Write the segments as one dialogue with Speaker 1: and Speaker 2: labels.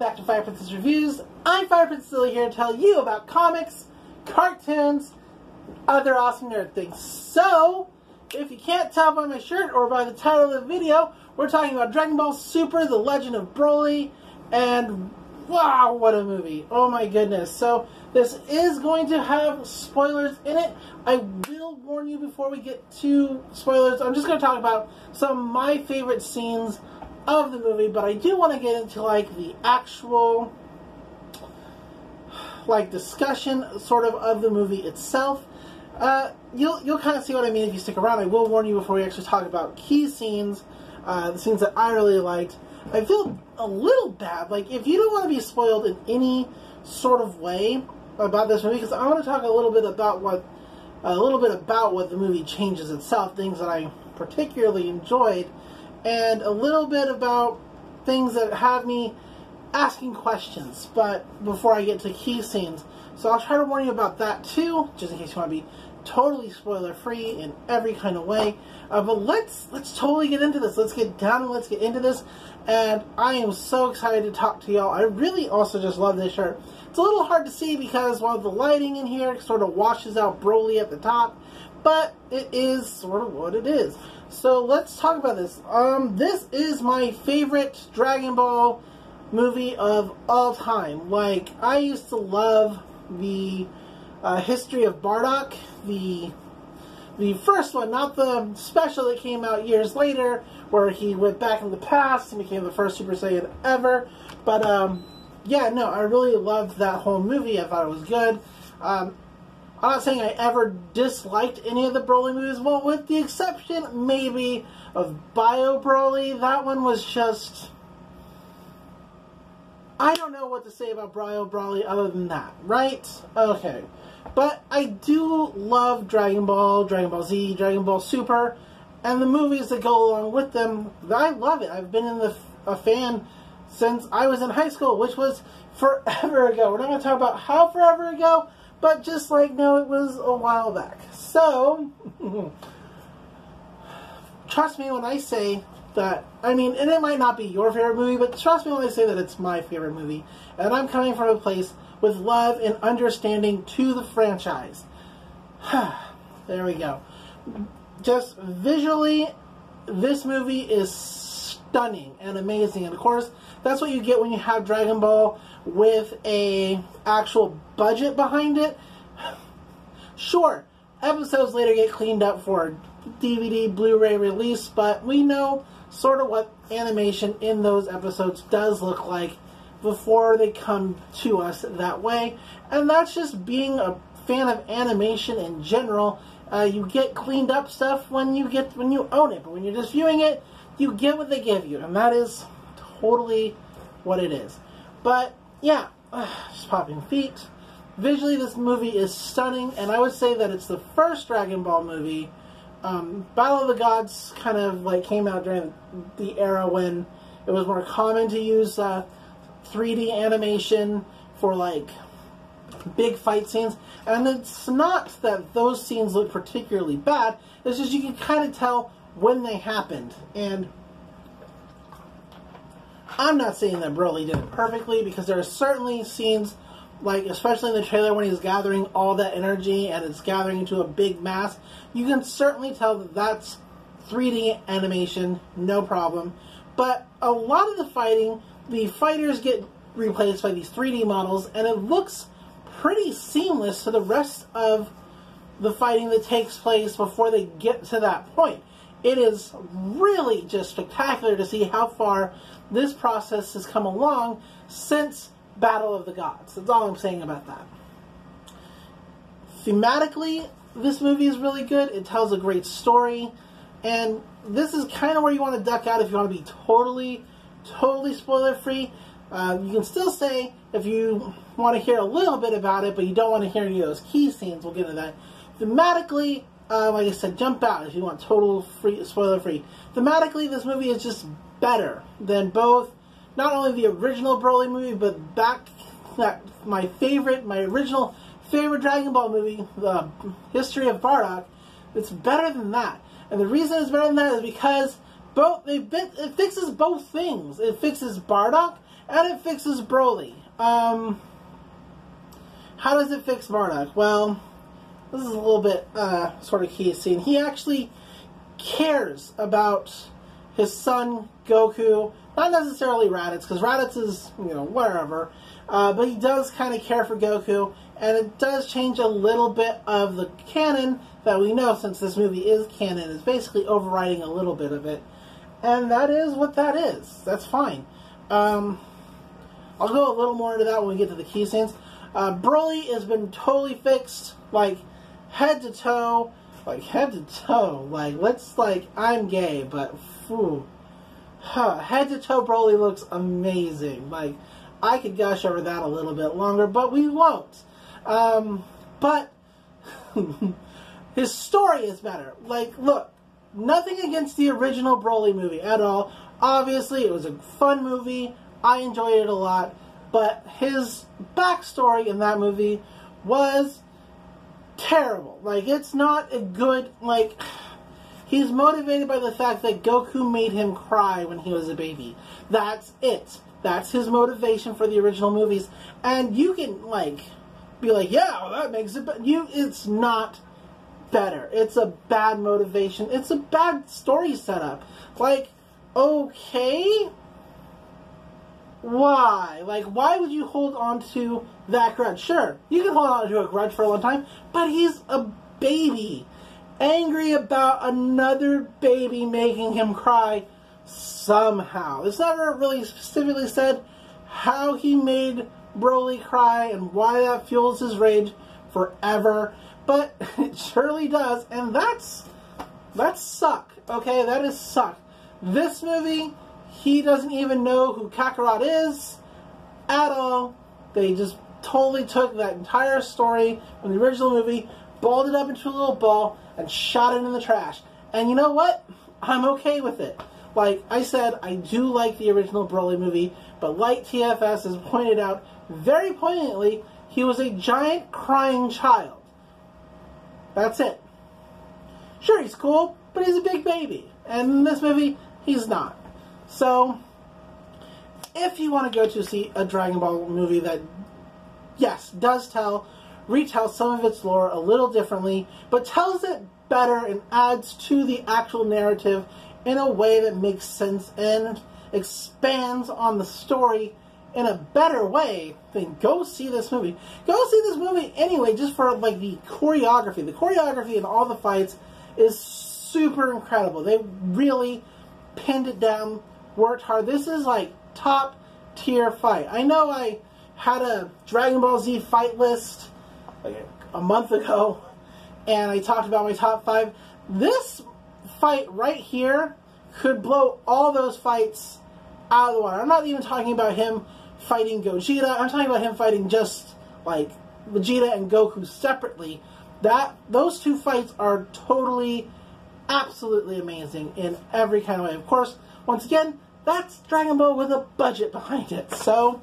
Speaker 1: back to Fire Princess Reviews. I'm Fire Princess Lily here to tell you about comics, cartoons, other awesome nerd things. So, if you can't tell by my shirt or by the title of the video, we're talking about Dragon Ball Super, The Legend of Broly, and wow, what a movie. Oh my goodness. So, this is going to have spoilers in it. I will warn you before we get to spoilers. I'm just going to talk about some of my favorite scenes of the movie, but I do want to get into like the actual discussion sort of the movie itself. You'll kind of see what I mean if you stick around. I will warn you before we actually talk about key scenes, the scenes that I really liked. I feel a little bad, like if you don't want to be spoiled in any sort of way about this movie, because I want to talk a little bit about what the movie changes itself, things that I particularly enjoyed, and a little bit about things that have me asking questions, but before I get to key scenes. So I'll try to warn you about that too, just in case you want to be totally spoiler-free in every kind of way. But let's totally get into this. Let's get down and let's get into this. And I am so excited to talk to y'all. I really also just love this shirt. It's a little hard to see because while the lighting in here sort of washes out Broly at the top, but it is sort of what it is. So let's talk about this. This is my favorite Dragon Ball movie of all time. Like, I used to love the history of Bardock, the first one, not the special that came out years later, where he went back in the past and became the first Super Saiyan ever. But yeah, no, I really loved that whole movie. I thought it was good. I'm not saying I ever disliked any of the Broly movies, well, with the exception, maybe, of Bio Broly. That one was just... I don't know what to say about Bio Broly other than that, right? Okay. But I do love Dragon Ball, Dragon Ball Z, Dragon Ball Super, and the movies that go along with them. I love it. I've been a fan since I was in high school, which was forever ago. We're not going to talk about how forever ago, but just like, no, it was a while back. So, trust me when I say that, I mean, and it might not be your favorite movie, but trust me when I say that it's my favorite movie. And I'm coming from a place with love and understanding to the franchise. There we go. Just visually, this movie is stunning and amazing. And of course, that's what you get when you have Dragon Ball with a actual budget behind it. Sure, episodes later get cleaned up for DVD, Blu-ray release, but we know sort of what animation in those episodes does look like before they come to us that way. And that's just being a fan of animation in general. You get cleaned up stuff when you own it, but when you're just viewing it, you get what they give you, and that is totally what it is. But yeah, just popping feet. Visually, this movie is stunning, and I would say that it's the first Dragon Ball movie. Battle of the Gods kind of like came out during the era when it was more common to use 3D animation for like big fight scenes. And it's not that those scenes look particularly bad, it's just you can kind of tell when they happened. And I'm not saying that Broly did it perfectly, because there are certainly scenes, like especially in the trailer when he's gathering all that energy and it's gathering into a big mass, you can certainly tell that that's 3D animation, no problem. But a lot of the fighters get replaced by these 3D models, and it looks pretty seamless to the rest of the fighting that takes place before they get to that point. It is really just spectacular to see how far this process has come along since Battle of the Gods. That's all I'm saying about that. Thematically, this movie is really good. It tells a great story. And this is kind of where you want to duck out if you want to be totally spoiler-free. You can still say if you want to hear a little bit about it, but you don't want to hear any of those key scenes. We'll get into that. Thematically, like I said, jump out if you want total spoiler-free. Thematically, this movie is just better than both, not only the original Broly movie, but my original favorite Dragon Ball movie, The History of Bardock. It's better than that. And the reason it's better than that is because it fixes both things. It fixes Bardock, And it fixes Broly. How does it fix Bardock? Well, this is a little bit sort of key scene. He actually cares about his son Goku. Not necessarily Raditz, because Raditz is, you know, wherever. But he does kind of care for Goku, and it does change a little bit of the canon that we know, since this movie is canon, is basically overriding a little bit of it. And that is what that is. That's fine. I'll go a little more into that when we get to the key scenes. Broly has been totally fixed, like, head to toe. Like, head to toe. Like, let's, like, I'm gay, but, phew. Head to toe Broly looks amazing. Like, I could gush over that a little bit longer, but we won't. But his story is better. Like, look, nothing against the original Broly movie at all. Obviously, it was a fun movie. I enjoyed it a lot. But his backstory in that movie was terrible. Like, it's not a good, like, he's motivated by the fact that Goku made him cry when he was a baby. That's it. That's his motivation for the original movies. And you can, like, be like, yeah, well, that makes it better. It's not better. It's a bad motivation. It's a bad story setup. Like, okay, why? Like, why would you hold on to that grudge? Sure, you can hold on to a grudge for a long time, but he's a baby. Angry about another baby making him cry somehow. It's never really specifically said how he made Broly cry and why that fuels his rage forever, but it surely does, and that's suck, okay? That is suck. This movie, he doesn't even know who Kakarot is at all. They just totally took that entire story from the original movie, balled it up into a little ball, and shot it in the trash. And you know what? I'm okay with it. Like I said, I do like the original Broly movie, but like TFS has pointed out very poignantly, he was a giant crying child. That's it. Sure, he's cool, but he's a big baby. And in this movie, he's not. So, if you want to go to see a Dragon Ball movie that, yes, does retell some of its lore a little differently, but tells it better and adds to the actual narrative in a way that makes sense and expands on the story in a better way, then go see this movie. Go see this movie anyway, just for, like, the choreography. The choreography in all the fights is super incredible. They really pinned it down, worked hard. This is, like, top tier fight. I know I had a Dragon Ball Z fight list like a month ago, and I talked about my top 5. This fight right here could blow all those fights out of the water. I'm not even talking about him fighting Gogeta. I'm talking about him fighting just, like, Vegeta and Goku separately. Those two fights are totally, absolutely amazing in every kind of way. Of course, once again, that's Dragon Ball with a budget behind it. So,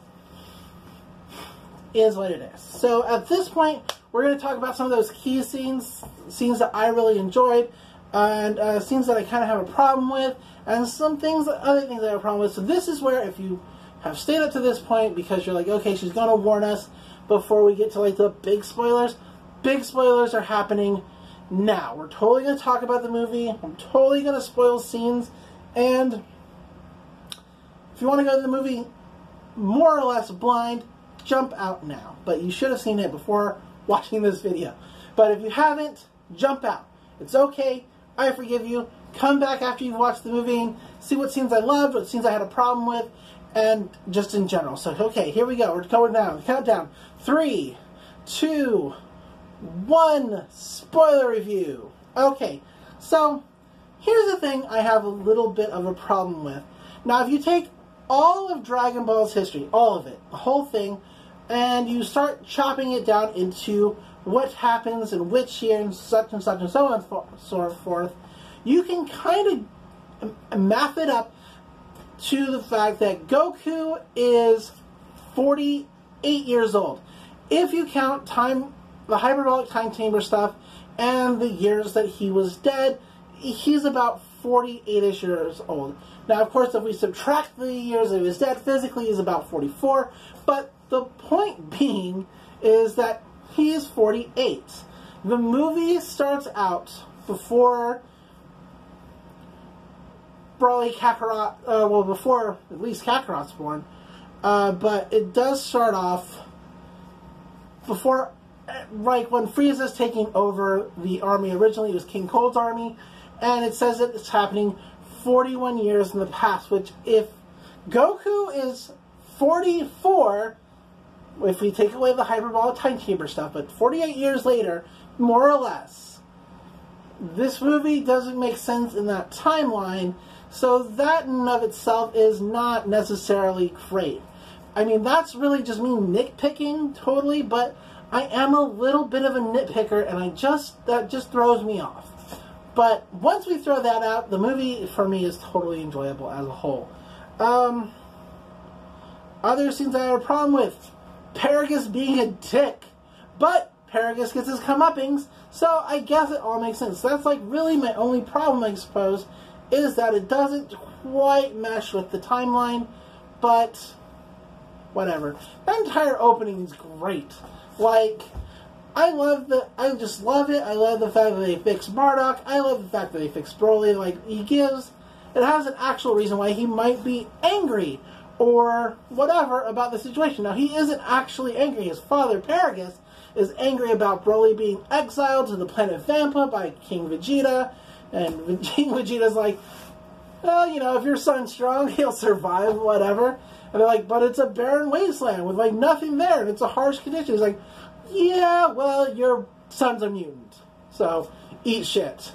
Speaker 1: is what it is. So, at this point, we're going to talk about some of those key scenes that I really enjoyed, and scenes that I kind of have a problem with, and other things I have a problem with. So this is where, if you have stayed up to this point because you're like, okay, she's going to warn us before we get to, like, the big spoilers are happening now. We're totally going to talk about the movie. I'm totally going to spoil scenes, and if you want to go to the movie more or less blind, jump out now. But you should have seen it before watching this video. But if you haven't, jump out. It's okay. I forgive you. Come back after you've watched the movie and see what scenes I loved, what scenes I had a problem with, and just in general. So, okay, here we go. We're going down. Countdown. 3, 2, 1. Spoiler review. Okay, so here's the thing I have a little bit of a problem with. Now, if you take all of Dragon Ball's history, all of it, the whole thing, and you start chopping it down into what happens in which year and such and such and so on and so forth, you can kind of map it up to the fact that Goku is 48 years old. If you count the hyperbolic time chamber stuff, and the years that he was dead, he's about 48-ish years old. Now, of course, if we subtract the years of his death, physically he's about 44, but the point being is that he is 48. The movie starts out before Broly Kakarot, well, before at least Kakarot's born, but it does start off before, like, when Frieza's taking over the army. Originally it was King Cold's army, and it says that it's happening 41 years in the past, which, if Goku is 44, if we take away the hyperbolic time chamber stuff, but 48 years later, more or less, this movie doesn't make sense in that timeline, so that in and of itself is not necessarily great. I mean, that's really just me nitpicking totally, but I am a little bit of a nitpicker, and that just throws me off. But once we throw that out, the movie, for me, is totally enjoyable as a whole. Other scenes I have a problem with. Paragus being a dick. But Paragus gets his comeuppings, so I guess it all makes sense. That's, like, really my only problem, I suppose, is that it doesn't quite mesh with the timeline, but whatever. That entire opening is great. Like, I just love it. I love the fact that they fixed Bardock. I love the fact that they fixed Broly. Like, it has an actual reason why he might be angry or whatever about the situation. Now, he isn't actually angry. His father, Paragus, is angry about Broly being exiled to the planet Vampa by King Vegeta. And King Vegeta's like, well, you know, if your son's strong, he'll survive, whatever. And they're like, but it's a barren wasteland with, like, nothing there, and it's a harsh condition. He's like, yeah, well, your son's a mutant, so eat shit.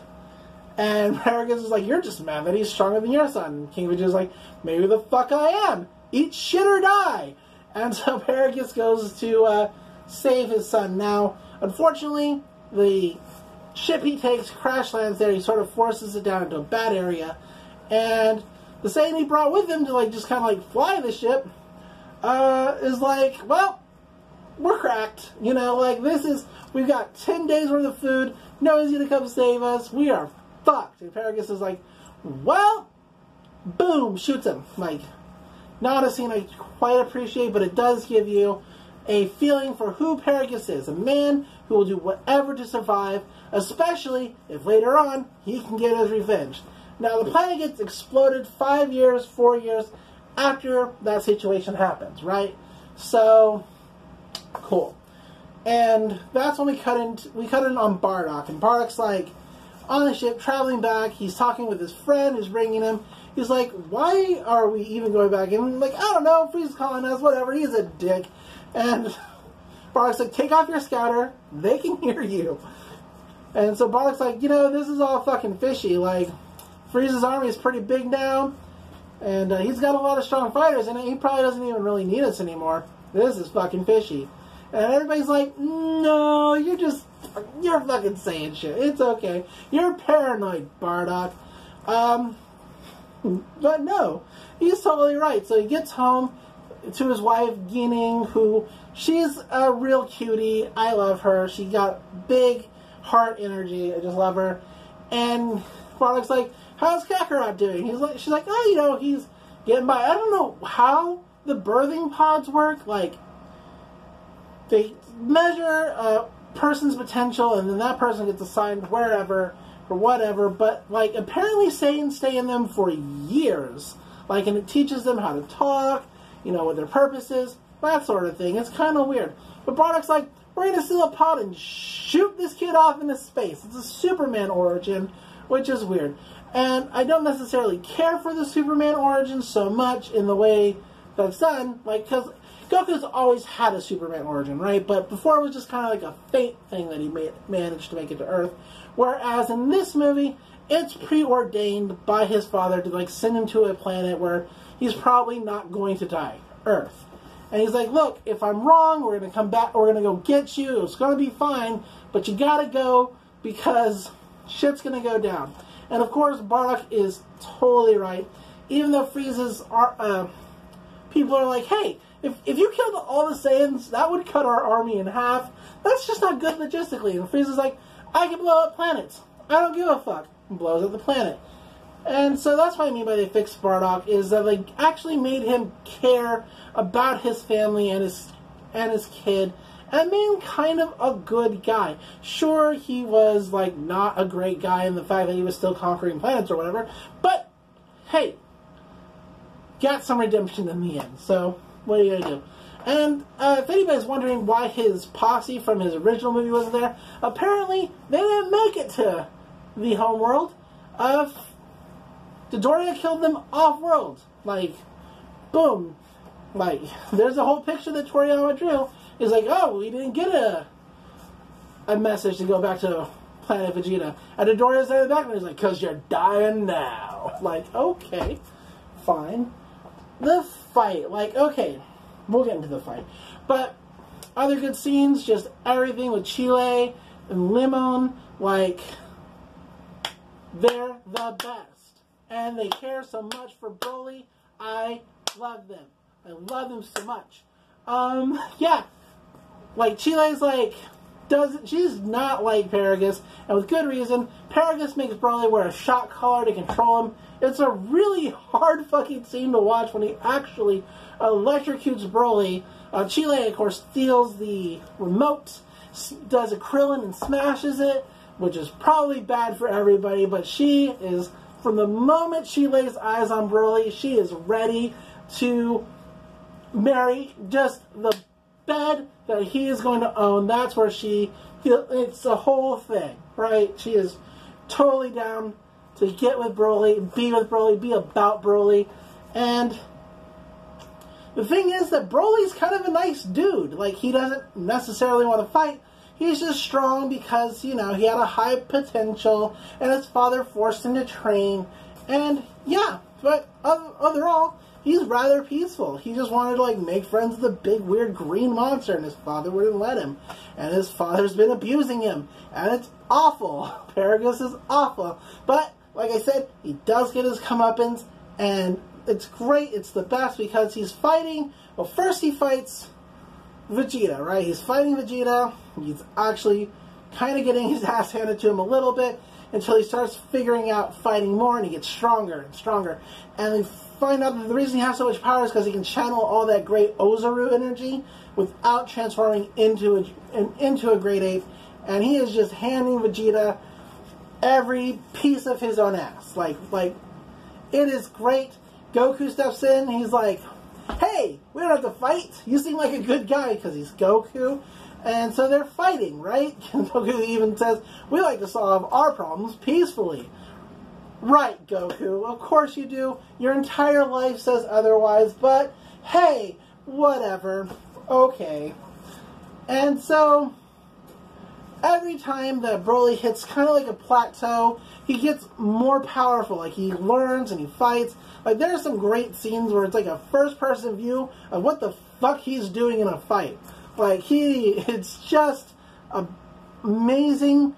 Speaker 1: And Paragus is like, you're just mad that he's stronger than your son. And King Vegeta's like, maybe the fuck I am. Eat shit or die. And so Paragus goes to save his son. Now, unfortunately, the ship he takes crash lands there. He sort of forces it down into a bad area. And the Saiyan he brought with him to, like, just kind of, like, fly the ship is like, well, we're cracked. You know, like, we've got 10 days worth of food. No one's going to come save us. We are fucked. And Paragus is like, well, boom, shoots him. Like, not a scene I quite appreciate, but it does give you a feeling for who Paragus is. A man who will do whatever to survive, especially if later on he can get his revenge. Now, the planet gets exploded 5 years, 4 years after that situation happens, right? So, cool. And that's when we cut in on Bardock. And Bardock's like on the ship, traveling back. He's talking with his friend who's bringing him. He's like, why are we even going back? And like, I don't know, Frieza's calling us, whatever. He's a dick. And Bardock's like, take off your scouter. They can hear you. And so Bardock's like, you know, this is all fucking fishy. Like, Frieza's army is pretty big now, and he's got a lot of strong fighters, and he probably doesn't even really need us anymore. This is fucking fishy. And everybody's like, no, you're fucking saying shit. It's okay. You're paranoid, Bardock. But no, he's totally right. So he gets home to his wife, Ginning, who, she's a real cutie. I love her. She got big heart energy. I just love her. And Bardock's like, how's Kakarot doing? She's like, oh, you know, he's getting by. I don't know how the birthing pods work. Like, they measure a person's potential, and then that person gets assigned wherever or whatever. But, like, apparently Saiyans stay in them for years. Like, and it teaches them how to talk, you know, what their purpose is, that sort of thing. It's kind of weird. But Bardock's like, we're going to steal a pod and shoot this kid off into space. It's a Superman origin, which is weird. And I don't necessarily care for the Superman origin so much in the way that's done, like, because Goku's always had a Superman origin, right? But before it was just kind of like a fate thing that he managed to make it to Earth. Whereas in this movie, it's preordained by his father to, like, send him to a planet where he's probably not going to die, Earth. And he's like, look, if I'm wrong, we're going to come back, we're going to go get you, it's going to be fine, but you got to go because shit's going to go down. And of course, Bardock is totally right. Even though Frieza's people are like, hey, if you killed all the Saiyans, that would cut our army in half. That's just not good logistically. And Frieza's like, I can blow up planets. I don't give a fuck. And blows up the planet. And so that's what I mean by they fixed Bardock, is that they actually made him care about his family and his kid, and made him kind of a good guy. Sure, he was like not a great guy in the fact that he was still conquering planets or whatever, but hey, got some redemption in the end. So what are you gonna do? And if anybody's wondering why his posse from his original movie wasn't there, apparently they didn't make it to the homeworld. Dodoria killed them off-world. Like, boom. Like, there's a whole picture that Toriyama drew. He's like, oh, we didn't get a message to go back to Planet Vegeta. And Dodoria's there in the background. He's like, because you're dying now. Like, okay, fine. The fight. Like, okay, we'll get into the fight. But other good scenes, just everything with Chile and Limon. Like, they're the best. And they care so much for Broly. I love them. I love them so much. Yeah. Like, Chile's like, she's not like Paragus, and with good reason. Paragus makes Broly wear a shock collar to control him. It's a really hard fucking scene to watch when he actually electrocutes Broly. Chile, of course, steals the remote, does a Krillin and smashes it, which is probably bad for everybody, but she is, from the moment she lays eyes on Broly, she is ready to marry just the bed that he is going to own. That's where it's the whole thing, right? She is totally down to get with Broly, be about Broly. And the thing is that Broly's kind of a nice dude. Like, he doesn't necessarily want to fight. He's just strong because, you know, he had a high potential, and his father forced him to train. And, yeah, but overall, he's rather peaceful. He just wanted to, like, make friends with a big, weird green monster, and his father wouldn't let him. And his father's been abusing him, and it's awful. Paragus is awful. But, like I said, he does get his comeuppance, and it's great. It's the best because he's fighting. Well, first he fights Vegeta, right? He's fighting Vegeta. He's actually kind of getting his ass handed to him a little bit until he starts figuring out fighting more, and he gets stronger and stronger. And we find out that the reason he has so much power is because he can channel all that great Ozaru energy without transforming into a great ape. And he is just handing Vegeta every piece of his own ass. Like it is great. Goku steps in. He's like, hey, we don't have to fight. You seem like a good guy, because he's Goku. And so they're fighting, right? Goku even says, we like to solve our problems peacefully. Right, Goku. Of course you do. Your entire life says otherwise, but hey, whatever. Okay. And so every time that Broly hits kind of like a plateau, he gets more powerful. Like, he learns and he fights. Like, there are some great scenes where it's like a first-person view of what the fuck he's doing in a fight. Like, it's just amazing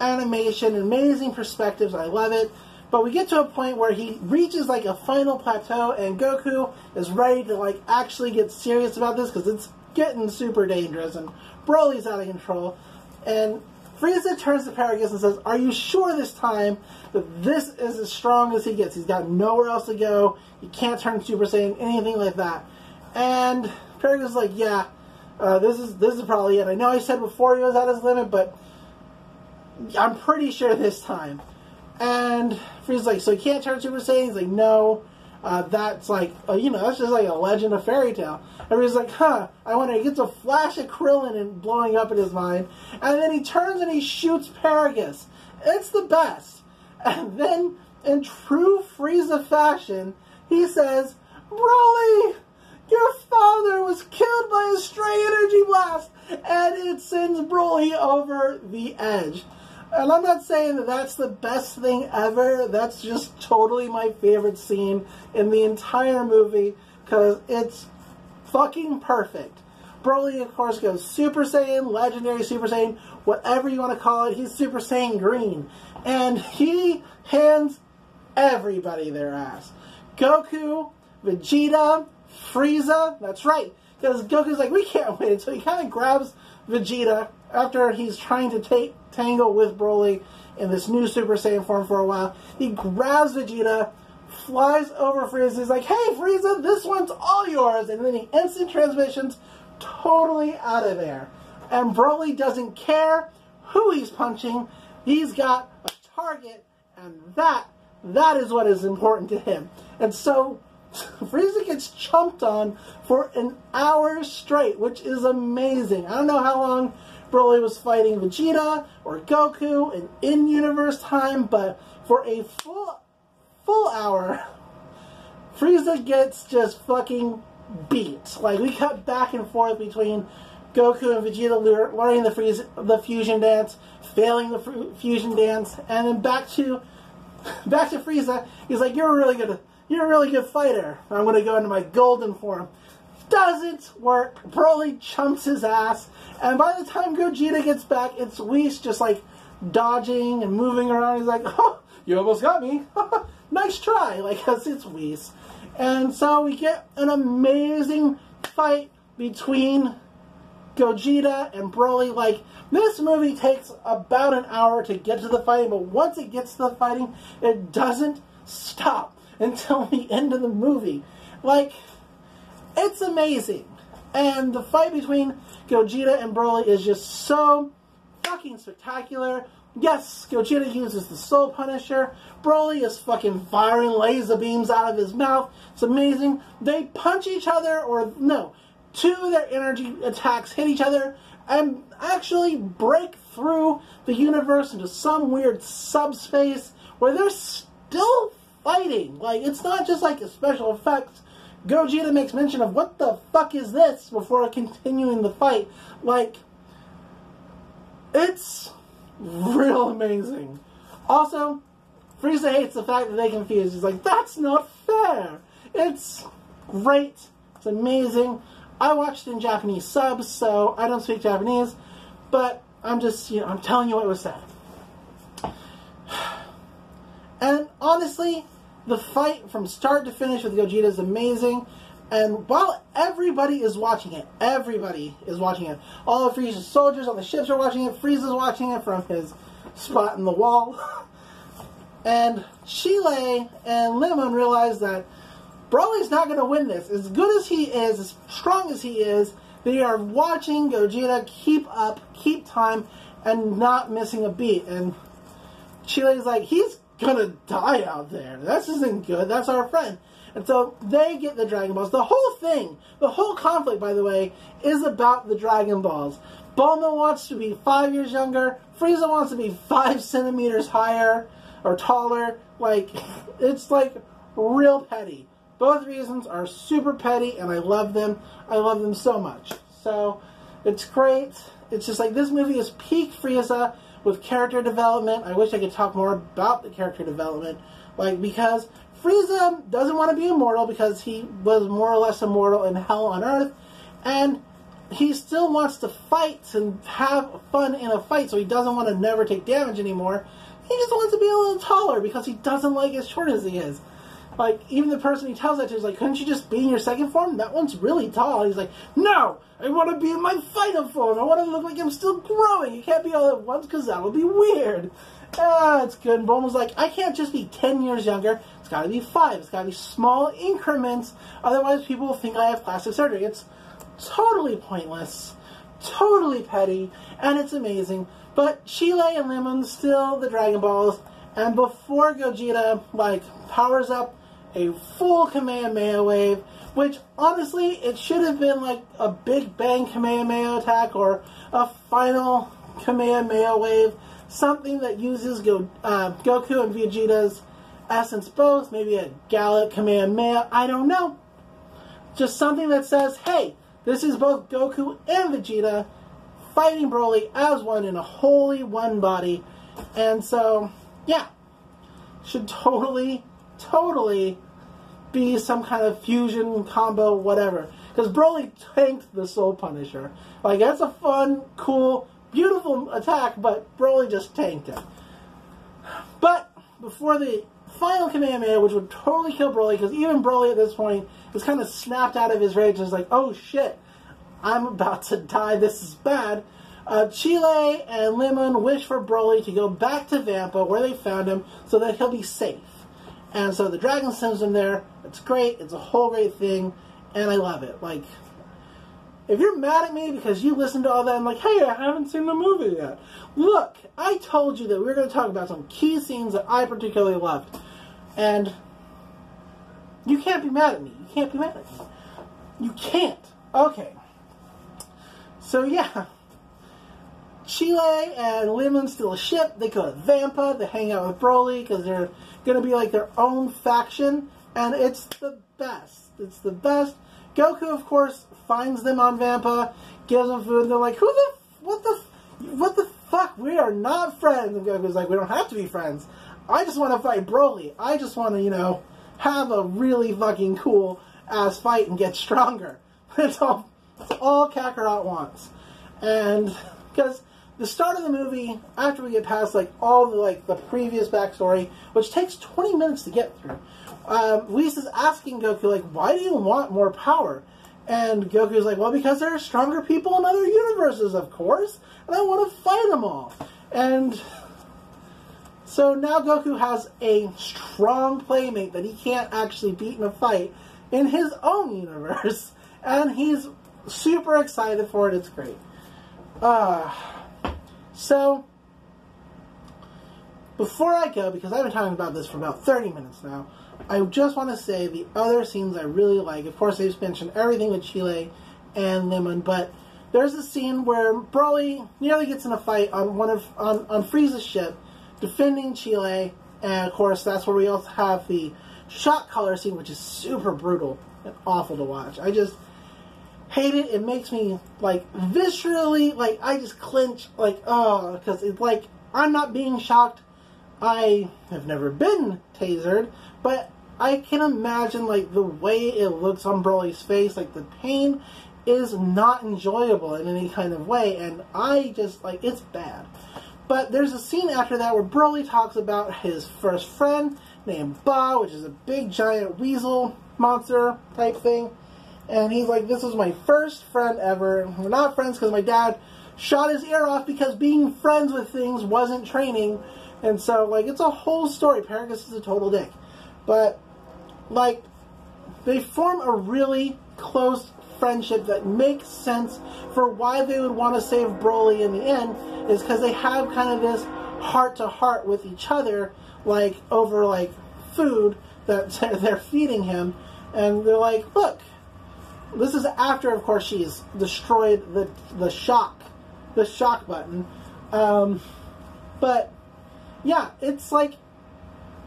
Speaker 1: animation, amazing perspectives. I love it. But we get to a point where he reaches, like, a final plateau, and Goku is ready to, like, actually get serious about this, because it's getting super dangerous, and Broly's out of control. And Frieza turns to Paragus and says, are you sure this time that this is as strong as he gets? He's got nowhere else to go. He can't turn Super Saiyan, anything like that. And Paragus is like, yeah, this is probably it. I know I said before he was at his limit, but I'm pretty sure this time. And Frieza's like, so he can't turn Super Saiyan? He's like, no. That's like, you know, that's just like a legend, a fairy tale. Everybody's like, huh, I wonder, he gets a flash of Krillin and blowing up in his mind, and then he turns and he shoots Paragus. It's the best. And then, in true Frieza fashion, he says, Broly, your father was killed by a stray energy blast, and it sends Broly over the edge. And I'm not saying that that's the best thing ever. That's just totally my favorite scene in the entire movie, because it's fucking perfect. Broly, of course, goes Super Saiyan, Legendary Super Saiyan, whatever you want to call it. He's Super Saiyan Green. And he hands everybody their ass. Goku, Vegeta, Frieza, that's right. because Goku's like, we can't win. So he kind of grabs Vegeta after he's trying to tangle with Broly in this new Super Saiyan form for a while. He grabs Vegeta, flies over Frieza. He's like, hey, Frieza, this one's all yours. And then he instant transmissions totally out of there. And Broly doesn't care who he's punching. He's got a target, and that is what is important to him. And so Frieza gets chomped on for an hour straight, which is amazing. I don't know how long Broly was fighting Vegeta or Goku in in-universe time, but for a full hour, Frieza gets just fucking beat. Like, we cut back and forth between Goku and Vegeta learning the fusion dance, failing the fusion dance, and then back to Frieza. He's like, you're a really good fighter. I'm going to go into my golden form. Doesn't work. Broly chumps his ass, and by the time Gogeta gets back, it's Whis just like dodging and moving around. He's like, oh, you almost got me. Nice try. Like, because it's Whis. And so we get an amazing fight between Gogeta and Broly. Like, this movie takes about an hour to get to the fighting, but once it gets to the fighting, it doesn't stop until the end of the movie. Like, it's amazing. And the fight between Gogeta and Broly is just so fucking spectacular. Yes, Gogeta uses the Soul Punisher. Broly is fucking firing laser beams out of his mouth. It's amazing. They punch each other, or no, two of their energy attacks hit each other and actually break through the universe into some weird subspace where they're still fighting. Like, it's not just like a special effect. Gogeta makes mention of, what the fuck is this, before continuing the fight. Like, it's real amazing. Also, Frieza hates the fact that they confuse. He's like, that's not fair. It's great. It's amazing. I watched in Japanese subs, so I don't speak Japanese, but I'm just, I'm telling you what was said. And honestly, the fight from start to finish with Gogeta is amazing. And while everybody is watching it, all of Frieza's soldiers on the ships are watching it, Frieza's watching it from his spot in the wall. And Chile and Lemon realize that Broly's not going to win this. As good as he is, as strong as he is, they are watching Gogeta keep up, keep time, and not missing a beat. And Chile's like, he's gonna die out there. This isn't good. That's our friend. And so they get the Dragon Balls. The whole thing, the whole conflict, by the way, is about the Dragon Balls. Bulma wants to be 5 years younger. Frieza wants to be 5 centimeters higher or taller. Like, it's like real petty. Both reasons are super petty, and I love them. I love them so much. So it's great. It's just like, this movie is peak Frieza with character development. I wish I could talk more about the character development. Like, because Frieza doesn't want to be immortal because he was more or less immortal in Hell on Earth. And he still wants to fight and have fun in a fight, so he doesn't want to never take damage anymore. He just wants to be a little taller because he doesn't like as short as he is. Like, even the person he tells that to is like, couldn't you just be in your second form? That one's really tall. He's like, no! I want to be in my final form. I want to look like I'm still growing. You can't be all at once because that would be weird. It's good. And Bulma's like, I can't just be 10 years younger. It's got to be 5. It's got to be small increments. Otherwise, people will think I have plastic surgery. It's totally pointless, totally petty, and it's amazing. But Chile and Lemon steal the Dragon Balls, and before Gogeta, like, powers up a full Kamehameha wave, which, honestly, it should have been like a Big Bang Kamehameha attack or a final Kamehameha wave. Something that uses Goku and Vegeta's essence both. Maybe a Gallic Kamehameha. I don't know. Just something that says, hey, this is both Goku and Vegeta fighting Broly as one in a wholly one body. And so, yeah. Should totally be some kind of fusion combo, whatever. Because Broly tanked the Soul Punisher. Like, that's a fun, cool, beautiful attack, but Broly just tanked it. But before the final Kamehameha, which would totally kill Broly, because even Broly at this point is kind of snapped out of his rage and is like, oh shit, I'm about to die, this is bad. Chile and Lemon wish for Broly to go back to Vampa where they found him so that he'll be safe. And so the dragon sends him there. It's great. It's a whole great thing. And I love it. Like, if you're mad at me because you listened to all that, I'm like, hey, I haven't seen the movie yet. Look, I told you that we were going to talk about some key scenes that I particularly loved. And you can't be mad at me. You can't be mad at me. You can't. Okay. So, yeah. Chile and Lemon steal a ship. They go to Vampa. They hang out with Broly because they're going to be like their own faction. And it's the best. It's the best. Goku, of course, finds them on Vampa, gives them food, and they're like, what the fuck? We are not friends. And Goku's like, we don't have to be friends. I just want to fight Broly. I just want to, you know, have a really fucking cool ass fight and get stronger. It's all Kakarot wants. And because the start of the movie, after we get past like all the previous backstory, which takes 20 minutes to get through, Whis asking Goku, like, why do you want more power? And Goku's like, well, because there are stronger people in other universes, of course, and I want to fight them all. And so now Goku has a strong playmate that he can't actually beat in a fight in his own universe, and he's super excited for it. It's great. So, before I go, because I've been talking about this for about 30 minutes now, I just want to say the other scenes I really like. Of course, they've mentioned everything with Chile and Lemon, but there's a scene where Broly nearly gets in a fight on on Frieza's ship, defending Chile, and of course, that's where we also have the shot collar scene, which is super brutal and awful to watch. I just hate it. It makes me, like, viscerally, like, I just clench, like, oh, because it's like, I'm not being shocked. I have never been tasered, but I can imagine, like, the way it looks on Broly's face, like, the pain is not enjoyable in any kind of way, and I just, like, it's bad. But there's a scene after that where Broly talks about his first friend named Ba, which is a big, giant weasel monster type thing. And he's like, this was my first friend ever. We're not friends because my dad shot his ear off because being friends with things wasn't training. And so, like, it's a whole story. Paragus is a total dick. But, like, they form a really close friendship that makes sense for why they would want to save Broly in the end, is because they have kind of this heart-to-heart with each other, like, over, like, food that they're feeding him. And they're like, look, this is after, of course, she's destroyed the shock button. But, yeah, it's like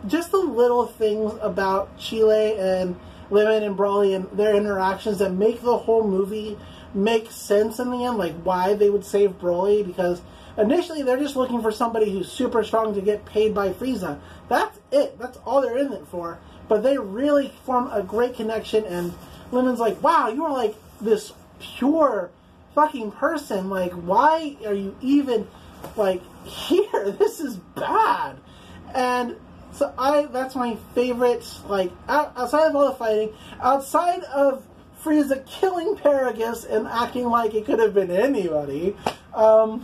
Speaker 1: just the little things about Chile and Lemon and Broly and their interactions that make the whole movie make sense in the end, like why they would save Broly, because initially they're just looking for somebody who's super strong to get paid by Frieza. That's it. That's all they're in it for. But they really form a great connection, and Lemon's like, wow, you are like this pure fucking person. Like, why are you even, like, here? This is bad. And so that's my favorite, like, outside of all the fighting, outside of Frieza killing Paragus and acting like it could have been anybody, I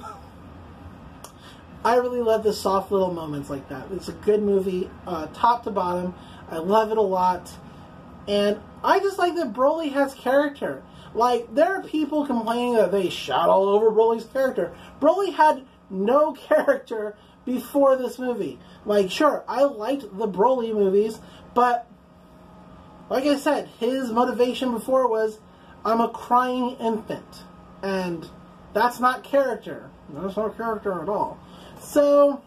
Speaker 1: really love the soft little moments like that. It's a good movie, top to bottom. I love it a lot. And I just like that Broly has character. Like, there are people complaining that they shot all over Broly's character. Broly had no character before this movie. Like, sure, I liked the Broly movies, but like I said, his motivation before was, I'm a crying infant. And that's not character. That's not character at all. So,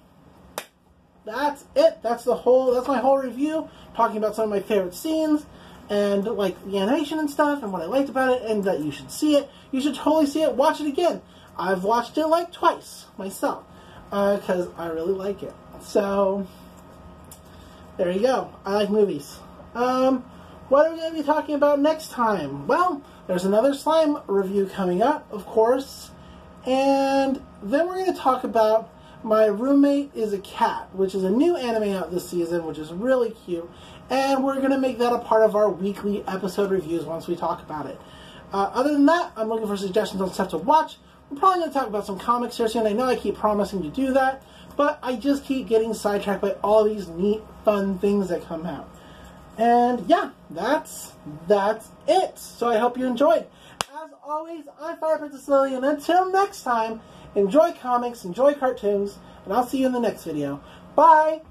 Speaker 1: that's it. That's my whole review, talking about some of my favorite scenes, and like the animation and stuff, and what I liked about it, and that you should see it. You should totally see it. Watch it again. I've watched it like twice myself, because I really like it. So, there you go. I like movies. What are we going to be talking about next time? Well, there's another slime review coming up, of course, and then we're going to talk about My Roommate is a Cat, which is a new anime out this season, which is really cute, and we're going to make that a part of our weekly episode reviews once we talk about it. Other than that, I'm looking for suggestions on stuff to watch. We're probably going to talk about some comics here soon. I know I keep promising to do that, but I just keep getting sidetracked by all these neat, fun things that come out. And yeah, that's it. So I hope you enjoyed. As always, I'm Fire Princess Lily, and until next time, enjoy comics, enjoy cartoons, and I'll see you in the next video. Bye!